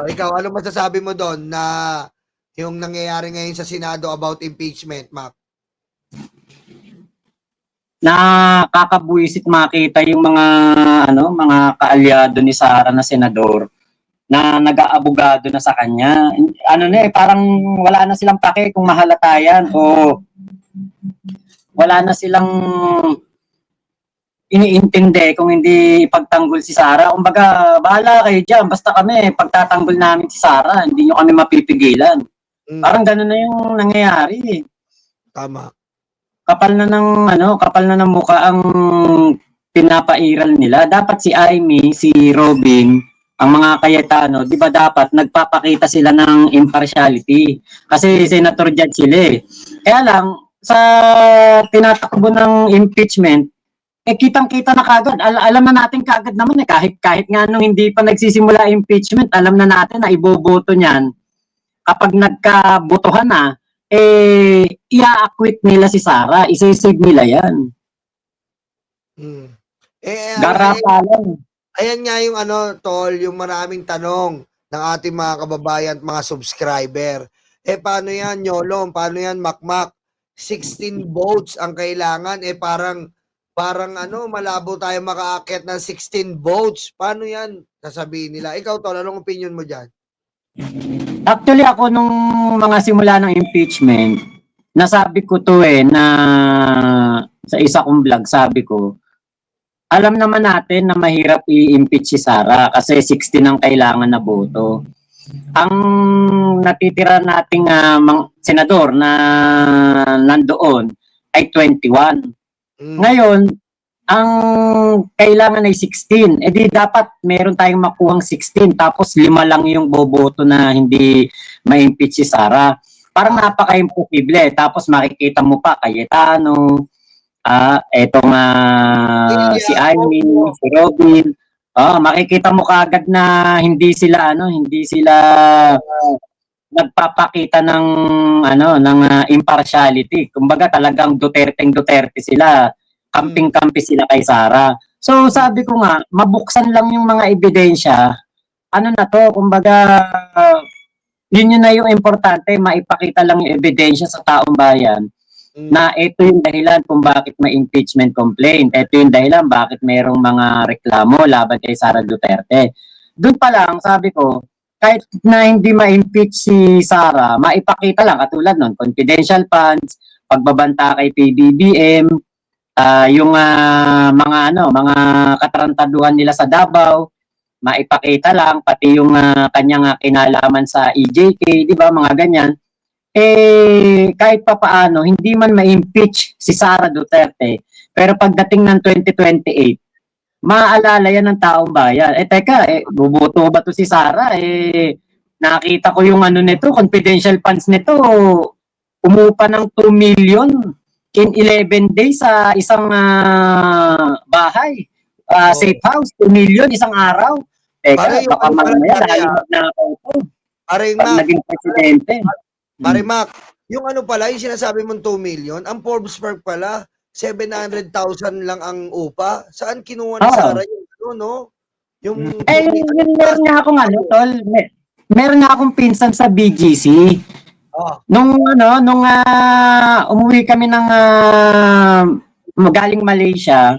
Ikaw, ano masasabi mo doon na yung nangyayari ngayon sa Senado about impeachment, Mac? Nakakabuisit makita yung mga kaalyado ni Sara na senador na nag-aabogado na sa kanya. Parang wala na silang pake kung mahalatayan o wala na silang iniintindi kung hindi ipagtanggol si Sara. Kumbaga, bahala kayo dyan. Basta kami, pagtatanggol namin si Sara, hindi nyo kami mapipigilan. Parang gano'n na yung nangyayari. Tama. Kapal na ng mukha ang pinapairal nila. Dapat si Amy, si Robin, ang mga Cayetano, di ba dapat nagpapakita sila ng impartiality? Kasi senator judge sila eh. Kaya lang, sa tinatakbo ng impeachment, kitang-kita na kagad. Alam na natin kagad naman kahit nga nung hindi pa nagsisimula impeachment, alam na natin na iboboto niyan. Kapag nagkabotohan na, i-acquit nila si Sara. Isa-save nila yan. Garapalan. Ayan nga yung Tol, yung maraming tanong ng ating mga kababayan at mga subscriber. Paano yan, Nyolong? Paano yan, Makmak? 16 votes ang kailangan. Parang malabo tayo makaakyat ng 16 votes. Paano yan? Sasabihin nila. Ikaw, Tol, anong opinion mo dyan? Actually, ako nung mga simula ng impeachment, nasabi ko to na sa isa kong vlog, sabi ko, alam naman natin na mahirap i-impeach si Sara kasi 16 ang kailangan na boto. Ang natitira nating senador na nandoon ay 21. Ngayon, ang kailangan ay 16. Di dapat meron tayong makuhang 16 tapos 5 lang yung boboto na hindi ma-impeach si Sara. Parang napaka-imposible. Tapos makikita mo pa Cayetano, si Amy, si Robin. Makikita mo kaagad na hindi sila nagpapakita ng impartiality. Kumbaga talagang Duterte sila. Kamping-kampi sila kay Sara. So sabi ko nga, mabuksan lang yung mga ebidensya. Kumbaga yun na yung importante, maipakita lang yung ebidensya sa taong bayan na ito yung dahilan kung bakit may impeachment complaint. Ito yung dahilan bakit mayroong mga reklamo laban kay Sara Duterte. Doon pa lang, sabi ko, kahit na hindi ma-impeach si Sara, maipakita lang katulad nun, confidential funds, pagbabanta kay PBBM, yung mga katarantaduhan nila sa Davao, maipakita lang, pati yung kanyang kinalaman sa EJK, di ba, mga ganyan. Kahit pa paano, hindi man ma-impeach si Sara Duterte, pero pagdating ng 2028, maaalala yan ng taong bayan. Buboto ba to si Sara? Nakita ko yung nito, confidential funds nito, umupa ng 2 million in 11 days sa isang bahay. Safe house, 2 million isang araw. Baka mamaya lalimag na ako ito. Pag naging presidente. Mac, yung pala, yung sinasabi mong 2 million, ang Forbes Park pala, 700,000 lang ang upa. Saan kinuha ni Sara yung Yung meron nga akong Tol. Meron nga akong pinsan sa BGC. Nung umuwi kami ng galing Malaysia,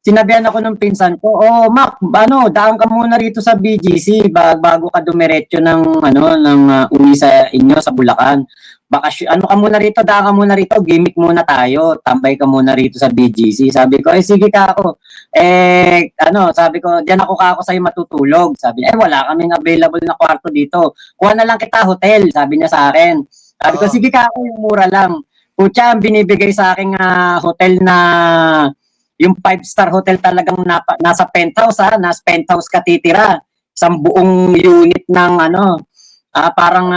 sinabihan ako ng pinsan ko, Mac, daan ka muna rito sa BGC bago ka dumiretso ng uwi sa inyo sa Bulacan. Daan ka muna rito, gimmick muna tayo, tambay ka muna rito sa BGC. Sabi ko, sige ka ako. Sabi ko, diyan ako sa'yo matutulog. Sabi niya, wala kaming available na kwarto dito. Kuha na lang kita hotel, sabi niya sa akin. Sabi ko, sige ka ako, yung mura lang. Kutya, ang binibigay sa akin hotel na yung 5-star hotel talagang nasa penthouse nasa penthouse ka titira. Isang buong unit ng parang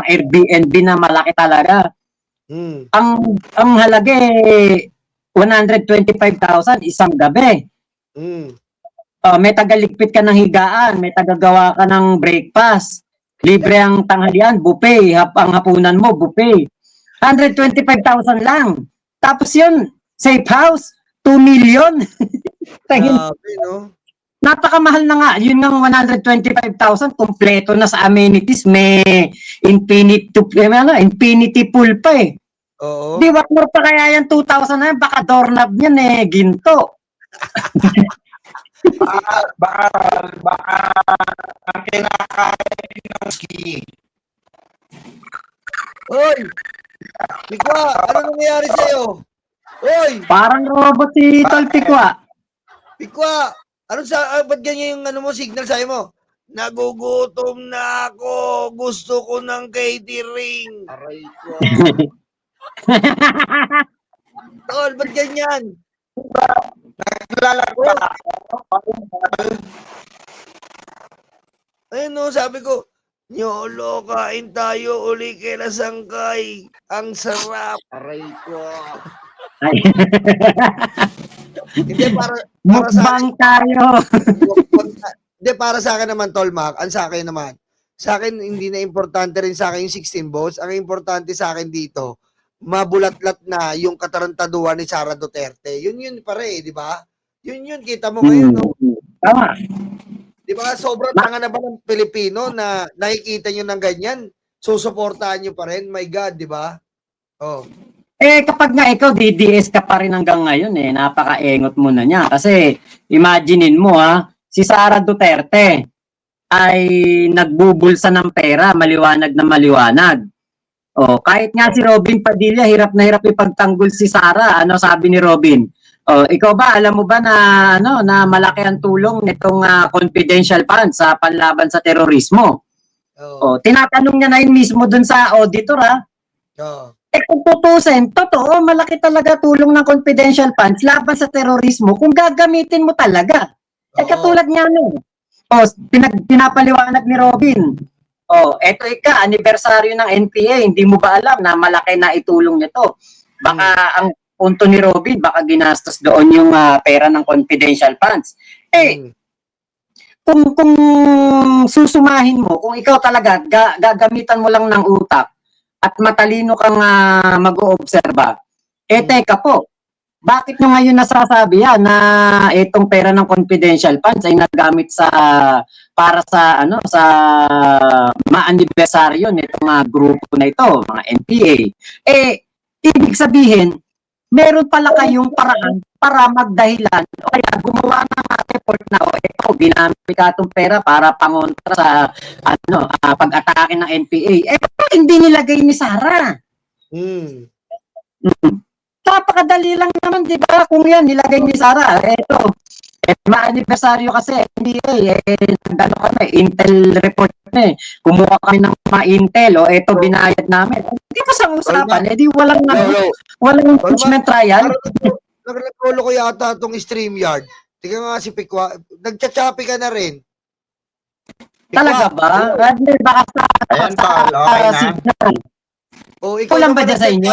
Airbnb na malaki talaga. Ang halaga 125,000 isang gabi. May tagaligpit ka ng higaan, may tagagawa ka ng breakfast. Libre ang tanghalian, buffet. Ang hapunan mo, buffet. 125,000 lang. Tapos yun, safe house, 2 million. Grabe, no? napakamahal na nga. Yun ng 125,000, kompleto na sa amenities. May infinity pool pa eh. Oo. Di what more pa kaya yan 2,000 na yan? Baka doorknob yan eh, ginto. Baka ang kinakain ng ski. Oy! Pikwa, ano nangyayari sa'yo? Oy! Parang robot si Tol Pikwa. Pikwa! Ba't ganyan yung ano mo, signal sa'yo mo? Nagugutom na ako. Gusto ko ng catering. Aray ko. Tol, ba't ganyan? Naglalagpak ako. Ayun no, sabi ko, Nyolo, kain tayo uli kila Sangkay. Ang sarap. Aray ko. Hindi, para sa Mukbang tayo. Hindi, para sa akin naman, Tol Mac, ang sa akin naman, sa akin, hindi na importante rin sa akin yung 16 votes. Ang importante sa akin dito, mabulatlat na yung katarantaduhan ni Sara Duterte. Yun pare, di ba? Yun, kita mo ngayon, no? Tama. Di ba? Sobrang tanga na ba ng Pilipino na nakikita nyo ng ganyan? Susuportahan nyo pa rin? My God, di ba? Oh. Eh kapag nga ikaw DDS ka pa rin hanggang ngayon eh, napakaengot mo na niya. Kasi imaginein mo si Sara Duterte ay nagbubulsa ng pera, maliwanag na maliwanag. Oh, kahit nga si Robin Padilla, hirap na hirap ipagtanggol si Sara. Ano sabi ni Robin? Oh, ikaw ba alam mo ba na na malaki ang tulong nitong confidential funds sa panlaban sa terorismo? Oh, tinatanong niya na yun mismo dun sa auditor Oh. Eh kung tutusin, totoo, malaki talaga tulong ng confidential funds laban sa terorismo kung gagamitin mo talaga. Eh katulad nga pinapaliwanag ni Robin. Eto anniversary ng NPA, hindi mo ba alam na malaki na itulong nito? Baka ang punto ni Robin, baka ginastos doon yung pera ng confidential funds. Kung susumahin mo, kung ikaw talaga gagamitan mo lang ng utak at matalino kang mag-oobserba, teka po, bakit nyo ngayon nasasabi na itong pera ng confidential funds ay nagamit para sa sa ma-anibersaryo nitong mga grupo na ito, mga NPA? Ibig sabihin, meron pala kayong paraan para magdahilan o kaya gumawa ng report na ito, ginamit ka itong pera para pangontra sa pag-atake ng NPA. Hindi nilagay ni Sara. Napakadali lang naman, di ba? Kung yan, nilagay ni Sara. Ma-anibersaryo kasi NPA. Intel report na Kumuha kami ng mga Intel. Binayad namin. Hindi pa sa usapan. Walang impeachment trial. Nag-recall ko yata itong StreamYard. Tingnan nga si Pikwa. Nagchachapi ka na rin. Pikwa. Talaga ba? Baka sa signal. Ikaw lang ba dyan sa inyo?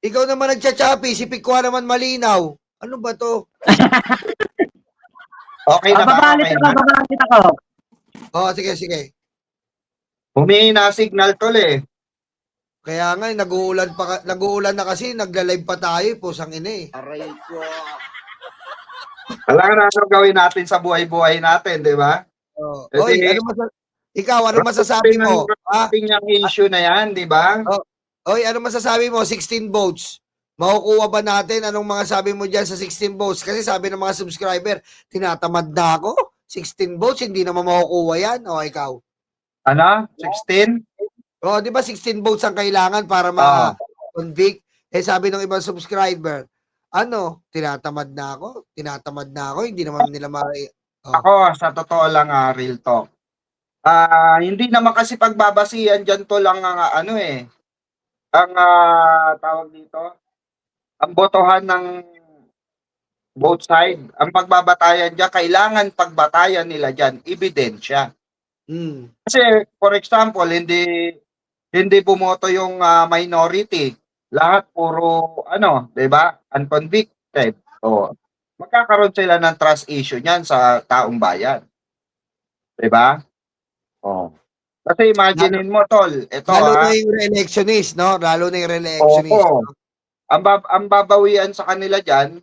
Ikaw naman nagchachapi. Si Pikwa naman malinaw. Ano ba to? Okay na ba? Babalit ako. Sige. Humihina signal tol eh. Kaya nga, nag-uulan na kasi, nagla-live pa tayo, pusang ina Aray ko. Alam na gawin natin sa buhay-buhay natin, di ba? Oy, ano masasabi mo? Yung issue na yan, di ba? Oy, ano masasabi mo? 16 votes. Makukuha ba natin? Anong mga sabi mo dyan sa 16 votes? Kasi sabi ng mga subscriber, tinatamad na ako. 16 votes, hindi naman makukuha yan. O, ikaw? Ano? 16? Di ba 16 votes ang kailangan para ma-convict? Sabi ng ibang subscriber, tinatamad na ako, hindi naman nila Ako, sa totoo lang, real talk. Hindi naman kasi pagbabasihan dyan to lang ang tawag dito, ang botohan ng both side. Ang pagbabatayan dyan, kailangan pagbatayan nila dyan, ebidensya. Kasi, for example, hindi bumoto yung minority. Lahat puro, 'di ba? Unconvicted. Magkakaroon sila ng trust issue niyan sa taong bayan. 'Di ba? Kasi imaginein mo, tol, ito lalo na yung re-electionist, no? Lalo na yung re-electionist. Ang babawian sa kanila diyan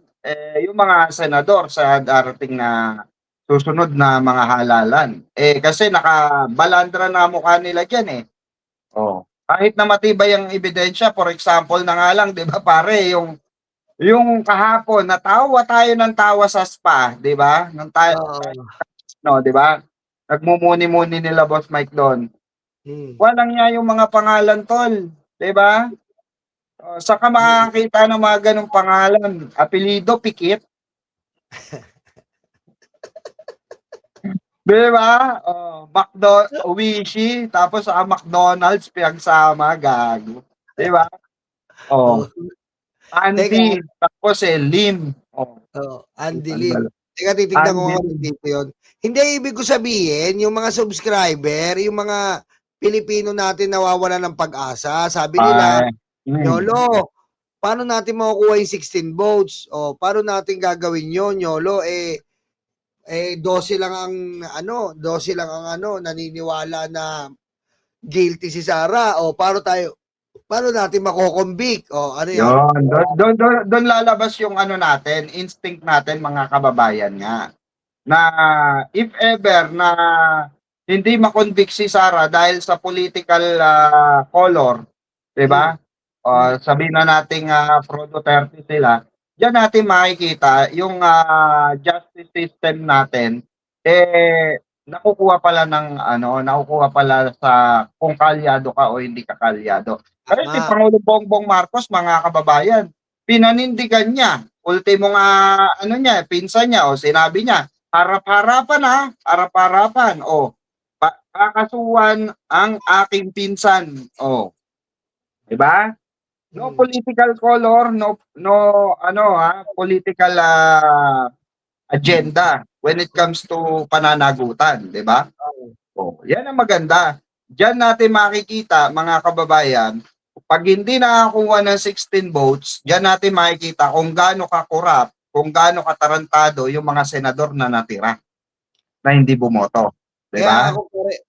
yung mga senador sa darating na susunod na mga halalan. Kasi nakabalandra na mukha nila dyan eh. Oh. Kahit na matibay ang ebidensya, for example na nga lang, 'di ba pare, yung kahapon natawa tayo ng tawa sa spa, 'di ba? Nang tayo Oo. no, 'di ba? Nagmumuni-muni nila Boss Mike doon. Hmm. Walang niya yung mga pangalan tol, 'di ba? Saka makakita ng mga ganong pangalan, apelyido Pikit. 'Di ba? Wishi, tapos McDonald's pinagsama, gago. 'Di ba? Oh. Andy, tapos Lim. Andy Lim. Teka, titignan ko nga dito yun. Hindi, ibig ko sabihin, yung mga subscriber, yung mga Pilipino natin nawawala ng pag-asa. Sabi nila, Yolo, paano natin makukuha yung 16 votes? Paano natin gagawin yun, Yolo? 12 lang ang naniniwala na guilty si Sara. Paano natin makokonvict? Ano yan? Doon lalabas yung natin, instinct natin mga kababayan nga. Na if ever na hindi makonvict si Sara dahil sa political color, 'di ba? Sabihin na nating pro Duterte sila, diyan natin makikita yung justice system natin nakukuha pala sa kung kalyado ka o hindi ka kalyado. Kasi si Pangulong Bongbong Marcos, mga kababayan, pinanindigan niya. Ultimo pinsan niya, sinabi niya, harap-harapan. Kakasuhan ang aking pinsan. Diba? No political color, no political agenda when it comes to pananagutan, 'di ba? Yan ang maganda. Diyan natin makikita, mga kababayan, pag hindi nakakuha ng 16 votes, diyan natin makikita kung gaano ka-corrupt, kung gaano katarantado yung mga senador na natira na hindi bumoto. Diba? Kaya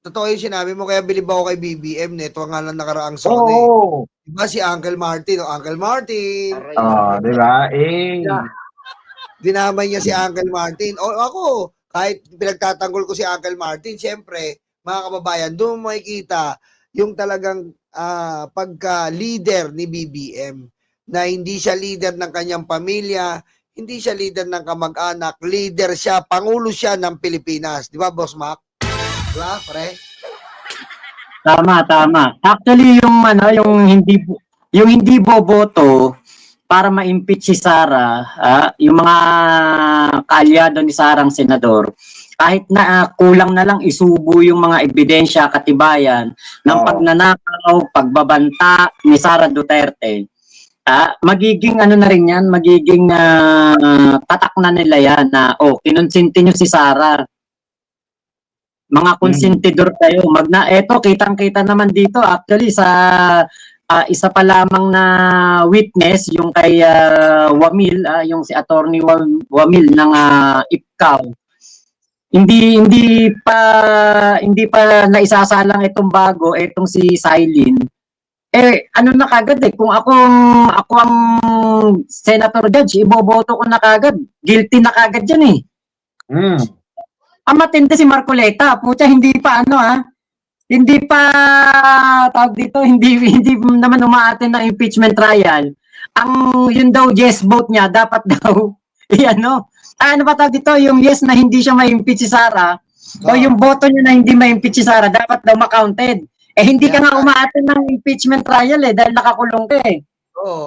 totoo yung sinabi mo, kaya bilib ako kay BBM nito nga lang nakaraang Sony. Diba si Uncle Martin Uncle Martin? Diba? Dinamay niya si Uncle Martin. Ako, kahit pinagtatanggol ko si Uncle Martin, siyempre, mga kababayan, doon mo makikita yung talagang pagka-leader ni BBM na hindi siya leader ng kanyang pamilya, hindi siya leader ng kamag-anak, leader siya, pangulo siya ng Pilipinas. Di ba, Boss Mac? Diba, pre? Tama. Actually, yung hindi boboto para ma-impeach si Sara, yung mga kaalyado ni Sarang senador, kahit na kulang na lang isubo yung mga ebidensya, katibayan ng pagnanakaw, pagbabanta ni Sara Duterte, magiging na rin yan, magiging tatak na nila yan na, kinonsinti nyo si Sara. Mga konsentidor kayo. Eto, kitang-kita naman dito, actually, sa isa pa lamang na witness, yung kay Wamil, yung si Attorney Wamil ng IPCAW. Hindi pa naisasalang itong bago, itong si Silene. Na kagad kung ako ang senator judge, iboboto ko na kagad. Guilty na kagad yan eh. Matindi si Marcoleta. Pucha, hindi pa hindi pa tawag dito, hindi naman umaattend ng impeachment trial. Yun daw yes vote niya, dapat daw ano ba tawag dito, yung yes na hindi siya ma-impeach si Sara, o yung boto niya na hindi ma-impeach si Sara, dapat daw ma-counted. Hindi ka nga umaattend ng impeachment trial dahil nakakulong ka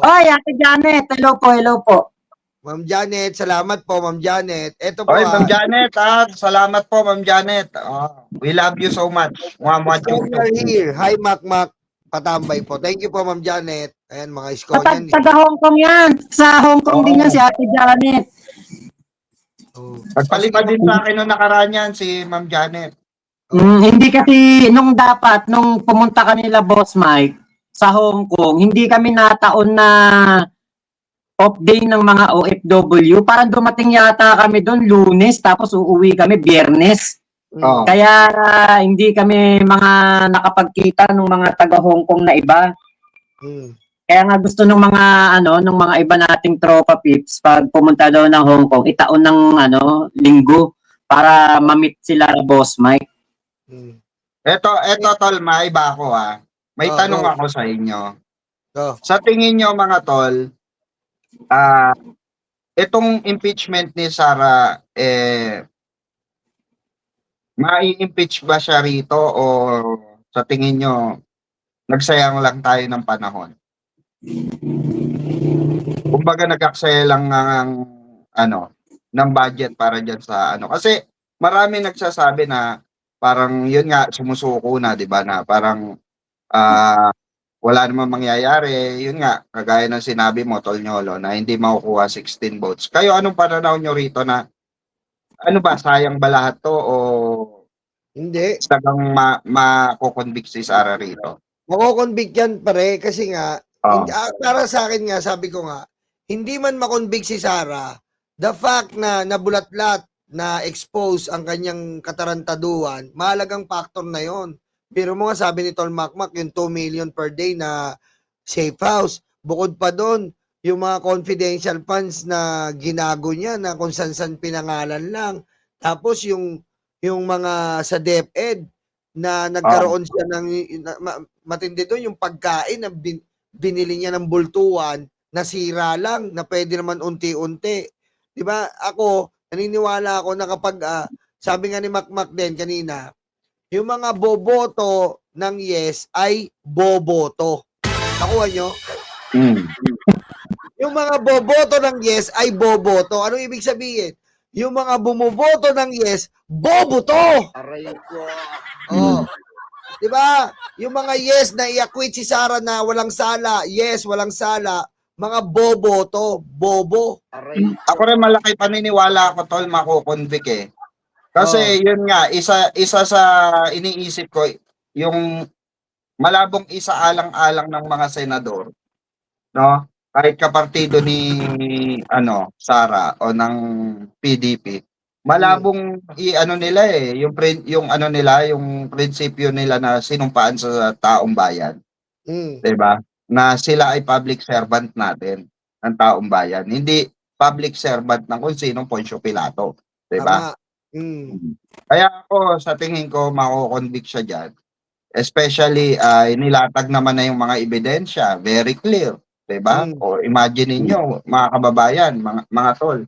Oy, Ate Janet, hello po. Ma'am Janet, salamat po, Ma'am Janet. Ito po. Oy, Ma'am Janet, salamat po, Ma'am Janet. We love you so much. Here. Hi, Mac. Patambay po. Thank you po, Ma'am Janet. Ayan, mga Iskonian. Taga Hong Kong yan. Sa Hong Kong din yan si Ate Janet. Nagpalipad din sa akin nung nakaraan yan, si Ma'am Janet. Hindi kasi, nung pumunta kanila, Boss Mike, sa Hong Kong, hindi kami nataon na off day ng mga OFW. Parang dumating yata kami doon Lunes, tapos uuwi kami Biyernes. Kaya hindi kami mga nakapagkita ng mga taga Hong Kong na iba. Kaya nga gusto ng mga ng mga iba nating tropa pips, pag pumunta daw ng Hong Kong, itaon ng linggo para ma-meet sila Boss Mike. Mm. Eto tol, maiba ako May tanong Go. ako sa inyo. Go. Sa tingin nyo mga tol, itong impeachment ni Sara, mai-impeach ba siya rito o sa tingin nyo, nagsayang lang tayo ng panahon? Kumbaga nag-aksaya lang ng budget para dyan sa Kasi marami nagsasabi na parang yun nga, sumusuko na, di ba, na parang wala namang mangyayari. Yun nga, kagaya ng sinabi mo, Tol Nyolo, na hindi makukuha 16 votes. Kayo, anong pananaw nyo rito na sayang ba lahat to o Hindi. sagang makukonvict si Sara rito? Mako-convict yan pare kasi nga Oh. para sa akin nga sabi ko nga hindi man makonvict si Sara, the fact na nabulatlat na expose ang kanyang katarantaduhan, mahalagang factor na yon. Pero mo nga sabi ni Tol Makmak yung 2 million per day na safe house. Bukod pa doon, yung mga confidential funds na ginago niya na kung san pinangalan lang. Tapos yung mga sa DepEd na nagkaroon siya ng matindi doon yung pagkain na binili niya ng bultuan, nasira lang, na pwede naman unti-unti. 'Di ba? Ako, naniniwala ako na kapag sabi nga ni Makmak din kanina, yung mga boboto ng yes ay boboto. Nakuha nyo? Yung mga boboto ng yes ay boboto. Ano ibig sabihin? Yung mga bumuboto ng yes, boboto! Aray ko. Oh. 'Di ba? Yung mga yes na i-acquit si Sara na walang sala, yes, walang sala, mga boboto, bobo. Aray ko. Ako rin malaki paniniwala ako, Tol, makukonvict Kasi yun nga, isa sa iniisip ko, yung malabong isaalang-alang ng mga senador, no? Kahit kapartido ni Sara o ng PDP, malabong nila yung prinsipyo nila na sinumpaan sa taong bayan. 'Di ba? Na sila ay public servant natin ng taong bayan, hindi public servant ng kung sinong Poncio Pilato, 'di ba? Kaya ako sa tingin ko mako-convict siya diyan. Especially nilatag naman na yung mga ebidensya, very clear, 'di ba? O imagine niyo mga kababayan, mga tol,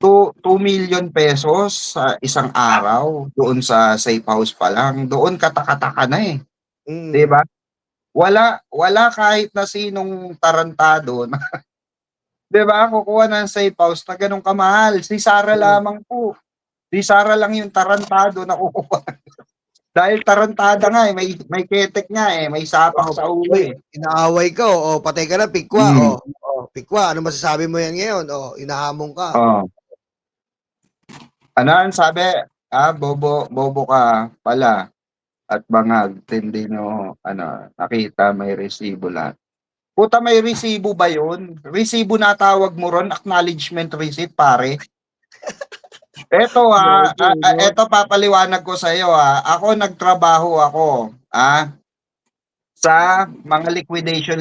2 million pesos sa isang araw doon sa safe house pa lang, doon katakataka na 'di ba? Wala kahit na sinong tarantado na 'di ba kukuha ng safe house na ganun kamahal. Si Sara lamang po. Si Sara lang yung tarantado na kukuha. Dahil tarantada nga may ketek nga may sapak sa ulo Inaaway ka patay ka na, Pikwa. Pikwa, ano masasabi mo yan ngayon? Inahamon ka. Ano ang sabi? Bobo ka pala. At bangag, hindi nyo, nakita may resibo lahat. Puta, may resibo ba yun? Resibo na tawag mo ron, acknowledgement receipt, pare. Eto eto papaliwanag ko sa iyo Ako nagtrabaho ako, sa mga liquidation.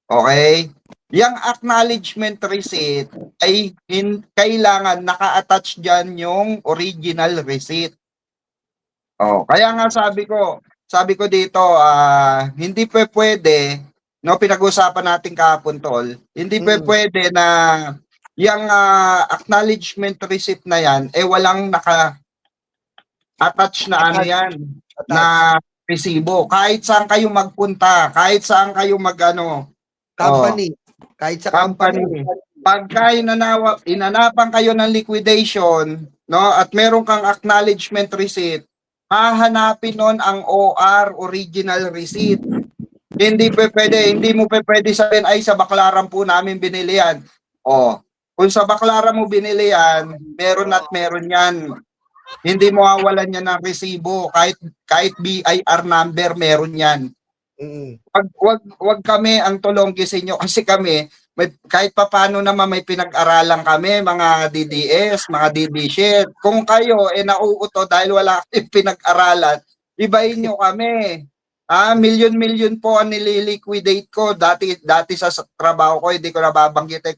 Okay? Yang acknowledgement receipt ay kailangan naka-attach diyan yung original receipt. Kaya nga sabi ko dito, hindi pwede, no, pinag-usapan natin kahapon, Tol, hindi pwede na yung acknowledgement receipt na yan, walang naka-attach na na resibo. Kahit saan kayo magpunta, kahit saan kayo company. Kahit sa company. Pagka inanapan kayo ng liquidation, no, at meron kang acknowledgement receipt, hahanapin nun ang OR, original receipt. Hindi mo pwede sabihin, ay sa Baclaran po namin binili yan. Kung sa Baclaran mo binili yan, meron at meron yan. Hindi mo awalan yan ng resibo. Kahit BIR number, meron yan. Wag kami ang tulonggisin nyo kasi kami, kahit papano naman may pinag-aralan kami, mga DDS, mga DD shit. Kung kayo nauuto dahil wala kayong pinag-aralan, ibahin nyo kami. Milyon po ang nililiquidate ko. Dati sa trabaho ko, hindi ko nababanggit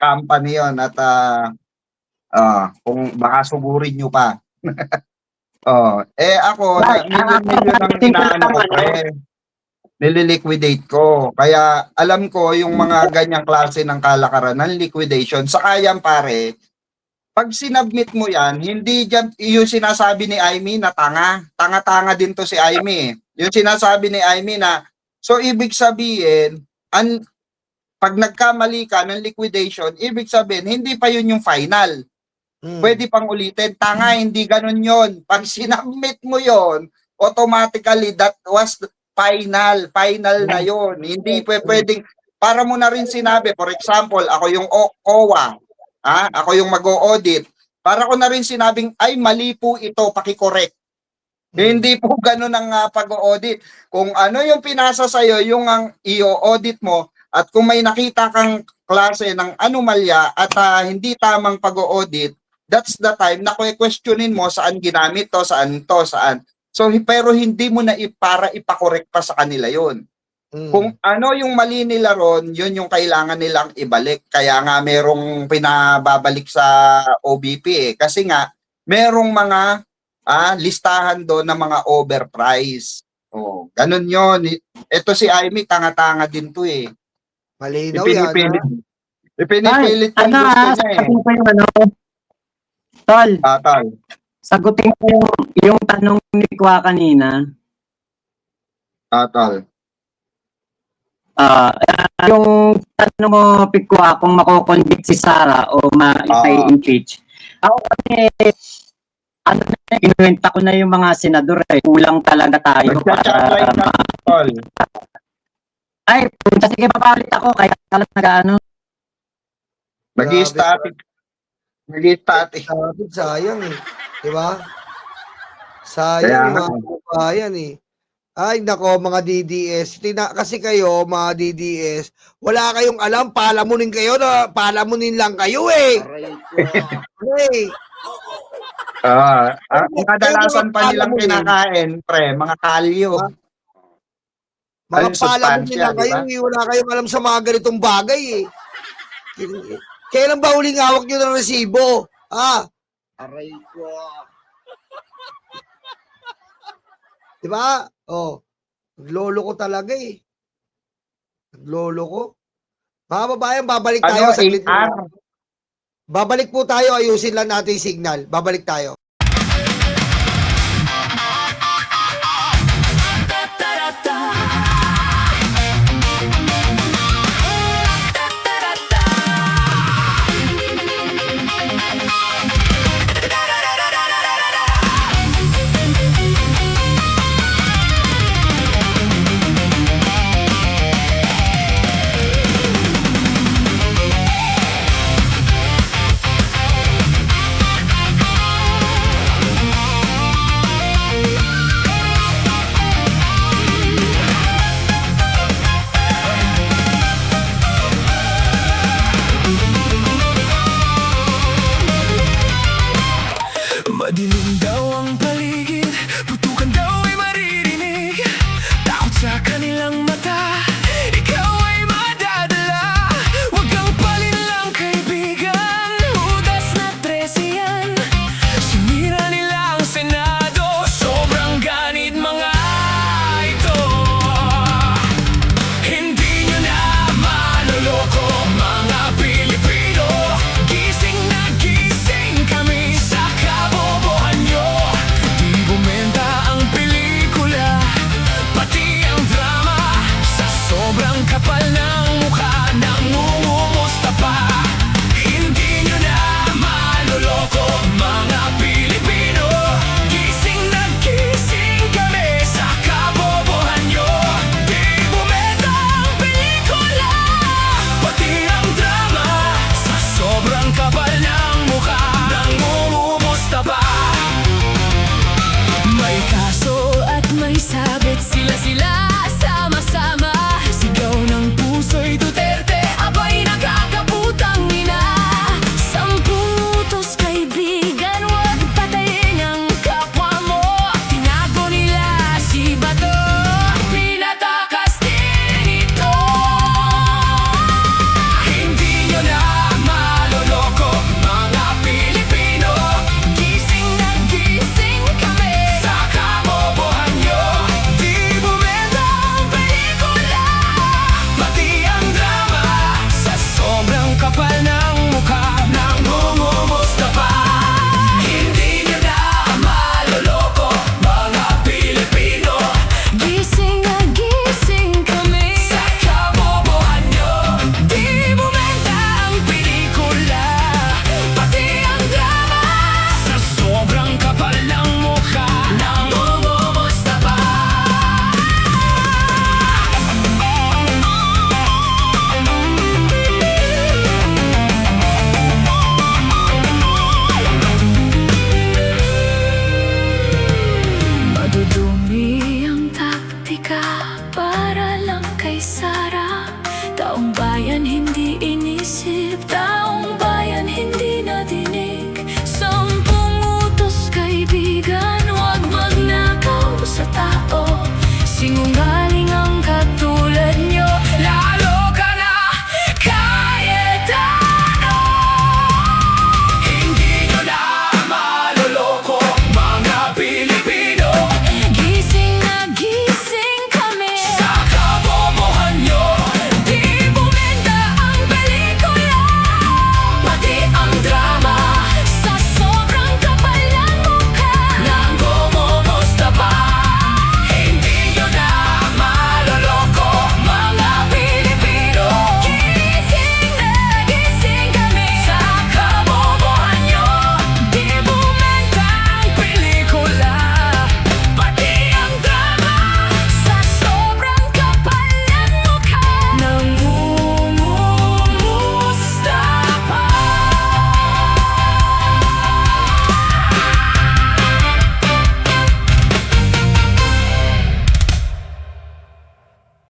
company yon at kung baka sugurin nyo pa. Ako, milyon-milyon ang inaano ko, pre. Nililiquidate ko. Kaya alam ko yung mga ganyang klase ng kalakaran ng liquidation. Saka yan, pare, pag sinubmit mo yan, hindi dyan, yung sinasabi ni Aimee na tanga. Tanga-tanga din to si Aimee. Yung sinasabi ni Aimee na, so ibig sabihin, pag nagkamali ka ng liquidation, ibig sabihin, hindi pa yun yung final. Pwede pang ulitin. Tanga, hindi ganun yon. Pag sinubmit mo yon, automatically that was final. Final na yon. Hindi pwedeng, para mo na rin sinabi, for example, ako yung OWA, ako yung mag-o-audit, para ko na rin sinabing, ay mali po ito, pakicorrect. Hindi po ganun ang pag-o-audit. Kung ano yung pinasa sa'yo, yung ang i-audit mo, at kung may nakita kang klase ng anomalya at hindi tamang pag-o-audit, that's the time na questionin mo saan ginamit to, saan. So, pero hindi mo na para ipakorek pa sa kanila yon. Kung ano yung mali nila ron, yun yung kailangan nilang ibalik. Kaya nga merong pinababalik sa OBP Kasi nga, merong mga listahan doon ng mga overprice. Ganun yon. Ito si Aimee, tanga-tanga din to eh. Malinaw yan. Ipinipilit yung gusto niya eh. Tol, Tol. sagutin ko yung tanong ni Kwa kanina. Tol. Yung tanong mo, Pikwa, kung mako-convict si Sara o ma-impeach. Ako kasi, kinuwenta ko na yung mga senador kulang talaga tayo. Tol. Ay, sige, papalit ako, kaya talaga nag-ano. Nag-i-static. Sayang eh. Diba? Sayang mga kabayan eh. Ay, nako, mga DDS. Kasi kayo, mga DDS, wala kayong alam, palamunin kayo na, palamunin lang kayo eh. Okay. Ang kadalasan pa nilang kinakain, pre, mga kalyo. Mga palamunin lang kayo eh. Wala kayong alam sa mga ganitong bagay eh. Kailan ba huling hawak nyo ng resibo? Aray ko. Diba? Naglolo ko talaga eh. Naglolo ko. Mga babayan, babalik tayo sa babalik po tayo, ayusin lang natin yung signal. Babalik tayo. Madilim daw ang paligid.